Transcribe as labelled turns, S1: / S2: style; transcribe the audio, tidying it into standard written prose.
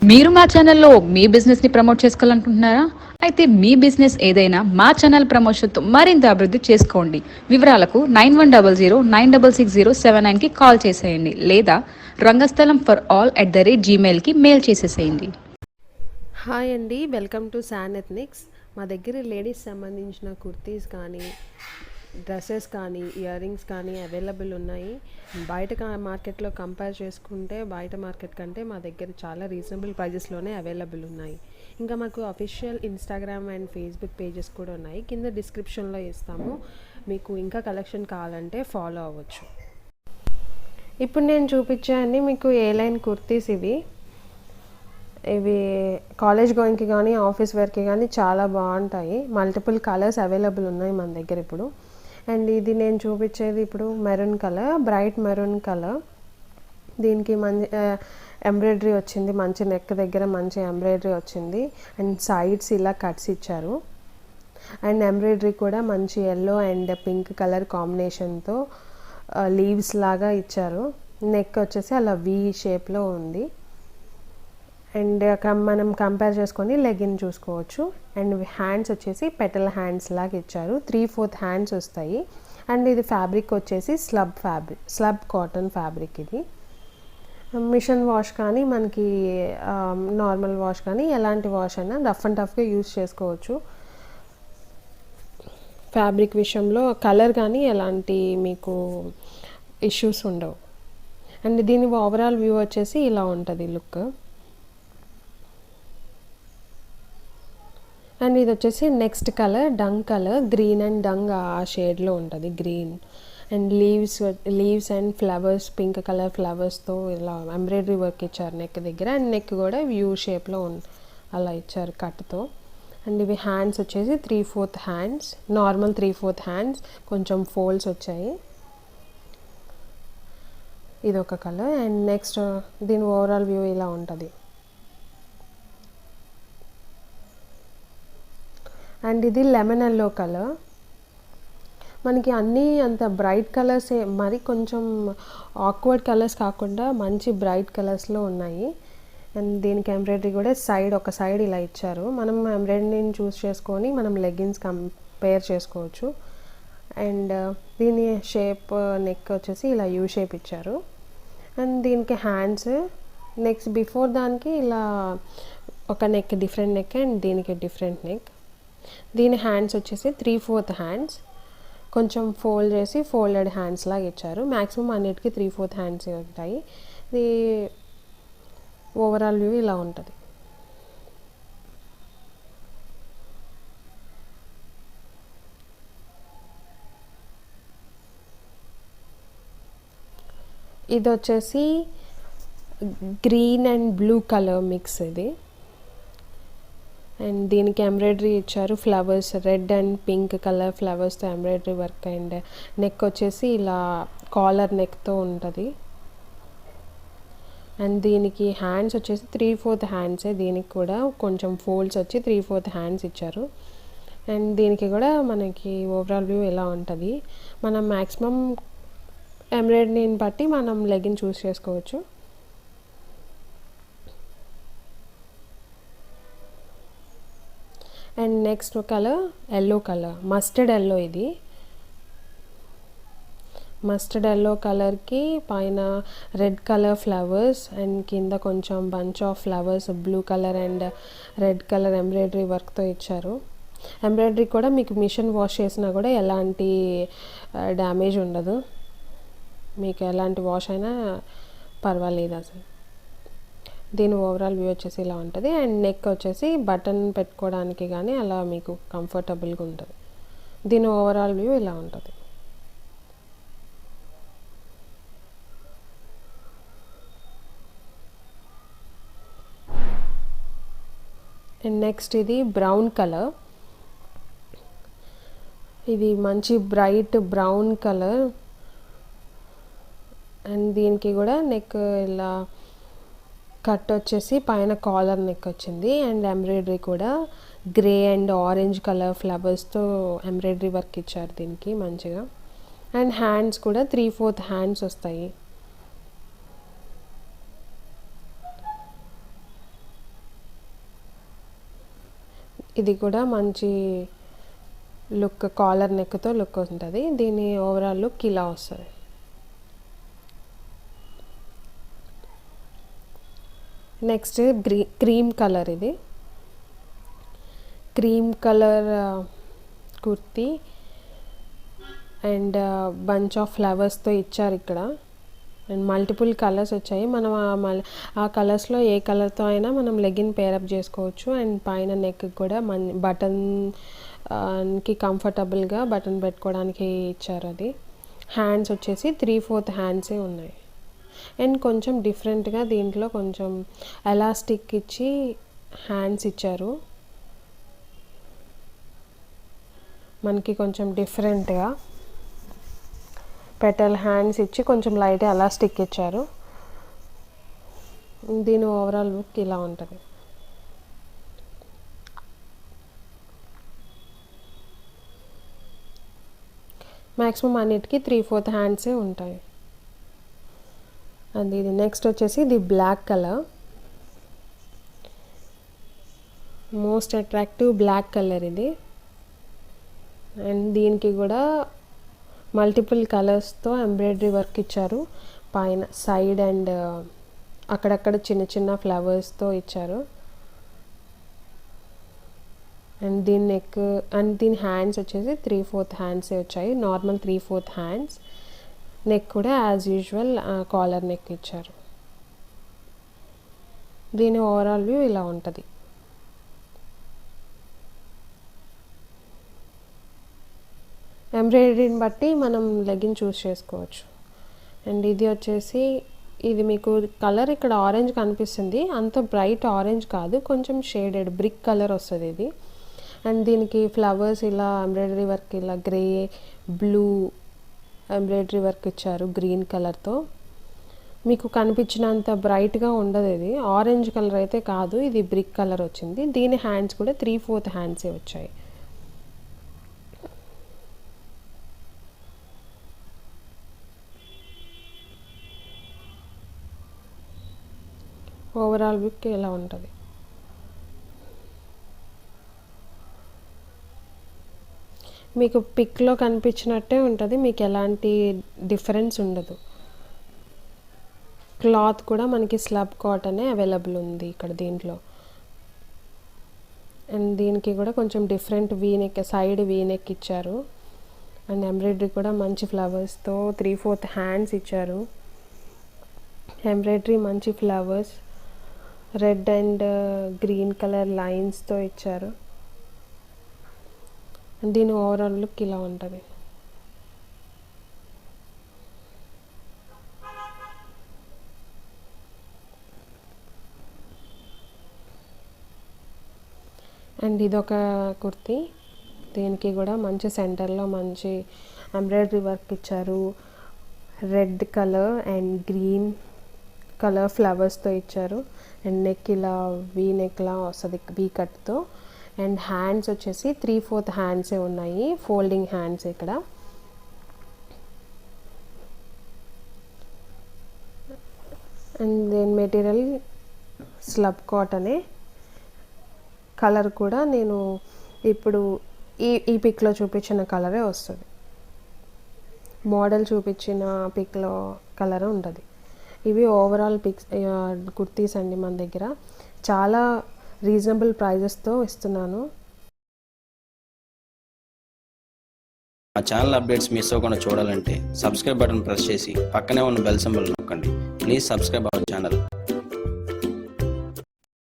S1: మీరు మా ఛానల్లో మీ బిజినెస్ ని ప్రమోట్ చేసుకోవాలనుకుంటున్నారా? అయితే మీ బిజినెస్ ఏదైనా మా ఛానల్ ప్రమోషన్తో మరింత అభివృద్ధి చేసుకోండి. వివరాలకు 9100966079కి కాల్ చేసేయండి లేదా రంగస్థలం ఫర్ ఆల్ @gmailకి మెయిల్ చేసేసేయండి.
S2: హాయ్ అండి, వెల్కమ్ టు శాన్ ఎథ్నిక్స్. మా దగ్గర లేడీస్ సంబంధించిన కుర్తీస్ కానీ, డ్రెస్సెస్ కానీ, ఇయర్ రింగ్స్ కానీ అవైలబుల్ ఉన్నాయి. బయట మార్కెట్లో కంపేర్ చేసుకుంటే బయట మార్కెట్ కంటే మా దగ్గర చాలా రీజనబుల్ ప్రైజెస్లోనే అవైలబుల్ ఉన్నాయి. ఇంకా మాకు official Instagram and Facebook pages కూడా ఉన్నాయి. కింద డిస్క్రిప్షన్లో ఇస్తాము. మీకు ఇంకా కలెక్షన్ కావాలంటే ఫాలో అవ్వచ్చు. ఇప్పుడు నేను చూపించాను మీకు ఏ లైన్ కుర్తీస్. ఇవి కాలేజ్ గోయింగ్కి కానీ ఆఫీస్ వేర్కి కానీ చాలా బాగుంటాయి. మల్టిపుల్ కలర్స్ అవైలబుల్ ఉన్నాయి మన దగ్గర ఇప్పుడు. అండ్ ఇది నేను చూపించేది ఇప్పుడు maroon colour, bright maroon colour. దీనికి మంచి ఎంబ్రాయిడరీ వచ్చింది, మంచి నెక్ దగ్గర మంచి ఎంబ్రాయిడరీ వచ్చింది. అండ్ సైడ్స్ ఇలా కట్స్ ఇచ్చారు. అండ్ ఎంబ్రాయిడరీ కూడా మంచి ఎల్లో అండ్ పింక్ కలర్ కాంబినేషన్తో లీవ్స్ లాగా ఇచ్చారు. నెక్ వచ్చేసి అలా వి షేప్లో ఉంది. అండ్ మనం కంపేర్ చేసుకొని లెగిన్ చూసుకోవచ్చు. అండ్ హ్యాండ్స్ వచ్చేసి పెటల్ హ్యాండ్స్ లాగా ఇచ్చారు. 3/4 హ్యాండ్స్ వస్తాయి. అండ్ ఇది ఫ్యాబ్రిక్ వచ్చేసి స్లబ్ కాటన్ ఫ్యాబ్రిక్. ఇది మిషన్ వాష్ కానీ మనకి నార్మల్ వాష్ కానీ ఎలాంటి వాష్ అయినా రఫ్ అండ్ టఫ్గా యూజ్ చేసుకోవచ్చు. ఫ్యాబ్రిక్ విషయంలో కలర్ కానీ ఎలాంటి మీకు ఇష్యూస్ ఉండవు. అండ్ దీని ఓవరాల్ వ్యూ వచ్చేసి ఇలా ఉంటుంది లుక్. అండ్ ఇది వచ్చేసి నెక్స్ట్ కలర్ డంగ్ కలర్, గ్రీన్ అండ్ డంగ్ ఆ షేడ్లో ఉంటుంది, green. And leaves and flowers, pink colour ఫ్లవర్స్తో ఇలా ఎంబ్రాయిడరీ వర్క్ ఇచ్చారు నెక్ దగ్గర. అండ్ నెక్ కూడా వ్యూ షేప్లో అలా ఇచ్చారు కట్తో. అండ్ ఇవి హ్యాండ్స్ వచ్చేసి 3/4 హ్యాండ్స్, నార్మల్ 3/4 హ్యాండ్స్, కొంచెం ఫోల్డ్స్ వచ్చాయి. ఇది ఒక కలర్. అండ్ నెక్స్ట్ దీని ఓవరాల్ వ్యూ ఇలా ఉంటుంది. అండ్ ఇది లెమన్ ఎల్లో కలర్. మనకి అన్నీ అంత బ్రైట్ కలర్స్, మరి కొంచెం ఆక్వర్డ్ కలర్స్ కాకుండా మంచి బ్రైట్ కలర్స్లో ఉన్నాయి. అండ్ దీనికి ఎంబ్రాయిడరీ కూడా ఒక సైడ్ ఇలా ఇచ్చారు. మనం ఎంబ్రాయిడరీని చూస్ చేసుకొని మనం లెగ్గిన్స్ కంపేర్ చేసుకోవచ్చు. అండ్ దీని షేప్ నెక్ వచ్చేసి ఇలా యూ షేప్ ఇచ్చారు. అండ్ దీనికి హ్యాండ్స్ నెక్స్ట్ బిఫోర్ దానికి ఇలా ఒక నెక్ డిఫరెంట్ నెక్ అండ్ దీనికి డిఫరెంట్ నెక్. దీని హ్యాండ్స్ వచ్చేసి 3/4 హ్యాండ్స్, కొంచెం ఫోల్డ్ చేసి ఫోల్డెడ్ హ్యాండ్స్ లాగా ఇచ్చారు. మ్యాక్సిమం అన్నిటికీ 3/4 హ్యాండ్స్ ఉంటాయి. ఇది ఓవరాల్ వ్యూ ఇలా ఉంటుంది. ఇది వచ్చేసి green and blue colour mix ఇది. అండ్ దీనికి ఎంబ్రాయిడరీ ఇచ్చారు, flowers, red and pink colour ఫ్లవర్స్తో ఎంబ్రాయిడరీ వర్క్. అండ్ నెక్ వచ్చేసి ఇలా కాలర్ నెక్తో ఉంటుంది. అండ్ దీనికి హ్యాండ్స్ వచ్చేసి 3/4 హ్యాండ్సే. దీనికి కూడా కొంచెం ఫోల్డ్స్ వచ్చి 3/4 హ్యాండ్స్ ఇచ్చారు. అండ్ దీనికి కూడా మనకి ఓవరాల్ వ్యూ ఇలా ఉంటుంది. మనం మ్యాక్సిమం ఎంబ్రాయిడరీని బట్టి మనం లెగిన్ చూస్ చేసుకోవచ్చు. And next colour yellow colour, mustard yellow. ఇది మస్టర్డ్ ఎల్లో కలర్కి పైన రెడ్ కలర్ ఫ్లవర్స్ అండ్ కింద కొంచెం bunch of flowers blue colour and red colour embroidery వర్క్తో ఇచ్చారు. ఎంబ్రాయిడరీ కూడా మీకు మిషన్ వాష్ చేసినా కూడా ఎలాంటి డ్యామేజ్ ఉండదు. మీకు ఎలాంటి వాష్ అయినా పర్వాలేదు అసలు. దీని ఓవరాల్ వ్యూ వచ్చేసి ఇలా ఉంటుంది. అండ్ నెక్ వచ్చేసి బటన్ పెట్టుకోవడానికి కానీ అలా మీకు కంఫర్టబుల్గా ఉంటుంది. దీని ఓవరాల్ వ్యూ ఇలా ఉంటుంది. అండ్ నెక్స్ట్ ఇది బ్రౌన్ కలర్. ఇది మంచి బ్రైట్ బ్రౌన్ కలర్. అండ్ దీనికి కూడా నెక్ ఇలా కట్ వచ్చేసి పైన కాలర్ నెక్ వచ్చింది. అండ్ ఎంబ్రాయిడరీ కూడా గ్రే అండ్ ఆరెంజ్ కలర్ ఫ్లవర్స్తో ఎంబ్రాయిడరీ వర్క్ ఇచ్చారు దీనికి మంచిగా. అండ్ హ్యాండ్స్ కూడా 3/4 హ్యాండ్స్ వస్తాయి. ఇది కూడా మంచి లుక్, కాలర్ నెక్తో లుక్ ఉంటుంది. దీని ఓవరాల్ లుక్ ఇలా వస్తుంది. నెక్స్ట్ క్రీమ్ కలర్, ఇది cream colour kurti and bunch of ఫ్లవర్స్తో ఇచ్చారు ఇక్కడ. అండ్ మల్టిపుల్ కలర్స్ వచ్చాయి. మనం ఆ కలర్స్లో ఏ కలర్తో అయినా మనం లెగిన్ పేరప్ చేసుకోవచ్చు. అండ్ పైన నెక్ కూడా బటన్కి కంఫర్టబుల్గా బటన్ పెట్టుకోవడానికి ఇచ్చారు. అది హ్యాండ్స్ వచ్చేసి 3/4 హ్యాండ్సే ఉన్నాయి. అండ్ కొంచెం డిఫరెంట్గా దీంట్లో కొంచెం ఎలాస్టిక్ ఇచ్చి హ్యాండ్స్ ఇచ్చారు. మనకి కొంచెం డిఫరెంట్గా పెటల్ హ్యాండ్స్ ఇచ్చి కొంచెం లైట్ ఎలాస్టిక్ ఇచ్చారు. దీని ఓవరాల్ లుక్ ఇలా ఉంటుంది. మ్యాక్సిమం అన్నిటికీ 3/4 హ్యాండ్సే ఉంటాయి. అండ్ ఇది నెక్స్ట్ వచ్చేసి ఇది black colour, most attractive black colour ఇది. అండ్ దీనికి కూడా మల్టిపుల్ కలర్స్తో ఎంబ్రాయిడరీ వర్క్ ఇచ్చారు. పైన సైడ్ అండ్ అక్కడక్కడ చిన్న చిన్న ఫ్లవర్స్తో ఇచ్చారు. అండ్ దీని నెక్ అండ్ దీని హ్యాండ్స్ వచ్చేసి 3/4 హ్యాండ్సే వచ్చాయి, నార్మల్ 3/4 హ్యాండ్స్. నెక్ కూడా యాజ్ యూజువల్ కాలర్ నెక్ ఇచ్చారు. దీని ఓవరాల్ వ్యూ ఇలా ఉంటుంది. ఎంబ్రాయిడరీని బట్టి మనం లెగిన్ చూస్ చేసుకోవచ్చు. అండ్ ఇది వచ్చేసి ఇది మీకు కలర్ ఇక్కడ ఆరెంజ్ కనిపిస్తుంది, అంత బ్రైట్ ఆరెంజ్ కాదు, కొంచెం షేడెడ్ బ్రిక్ కలర్ వస్తుంది ఇది. అండ్ దీనికి ఫ్లవర్స్ ఇలా ఎంబ్రాయిడరీ వర్క్ ఇలా గ్రే బ్లూ ఎంబ్రాయిడరీ వర్క్ ఇచ్చారు గ్రీన్ కలర్తో. మీకు కనిపించినంత బ్రైట్గా ఉండదు, ఇది ఆరెంజ్ కలర్ అయితే కాదు, ఇది బ్రిక్ కలర్ వచ్చింది. దీని హ్యాండ్స్ కూడా 3/4 హ్యాండ్సే వచ్చాయి. ఓవరాల్ లుక్ ఇలా ఉంటుంది. మీకు పిక్లో కనిపించినట్టే ఉంటుంది, మీకు ఎలాంటి డిఫరెన్స్ ఉండదు. క్లాత్ కూడా మనకి స్లబ్ కాటనే అవైలబుల్ ఉంది ఇక్కడ దీంట్లో. అండ్ దీనికి కూడా కొంచెం డిఫరెంట్ వీనెక్, సైడ్ వీనెక్ ఇచ్చారు. అండ్ ఎంబ్రాయిడరీ కూడా మంచి ఫ్లవర్స్తో 3/4 హ్యాండ్స్ ఇచ్చారు. ఎంబ్రాయిడరీ మంచి flowers red and green colour లైన్స్తో ఇచ్చారు. దీని ఓవరాల్ లుక్ ఇలా ఉంటుంది. అండ్ ఇదొక కుర్తీ, దీనికి కూడా మంచి సెంటర్లో మంచి ఎంబ్రాయిడరీ వర్క్ ఇచ్చారు. Red colour and green colour ఫ్లవర్స్తో ఇచ్చారు. అండ్ నెక్ ఇలా వీ నెక్లా వస్తుంది వీ కట్తో. అండ్ హ్యాండ్స్ వచ్చేసి 3/4 హ్యాండ్సే ఉన్నాయి, ఫోల్డింగ్ హ్యాండ్స్ ఇక్కడ. అండ్ దీని మెటీరియల్ స్లబ్ కాటనే. కలర్ కూడా నేను ఇప్పుడు ఈ పిక్లో చూపించిన కలరే వస్తుంది, మోడల్ చూపించిన పిక్లో కలర్ ఉంటుంది. ఇవి ఓవరాల్ పిక్స్ కుర్తీస్ అండి. మన దగ్గర చాలా రీజనబుల్ ప్రైజెస్తో ఇస్తున్నాను.
S3: మా ఛానల్ అప్డేట్స్ మిస్ అవ్వకుండా చూడాలంటే సబ్స్క్రైబ్ బటన్ ప్రెస్ చేసి పక్కనే ఉన్న బెల్ సింబల్ నొక్కండి. Please subscribe our channel.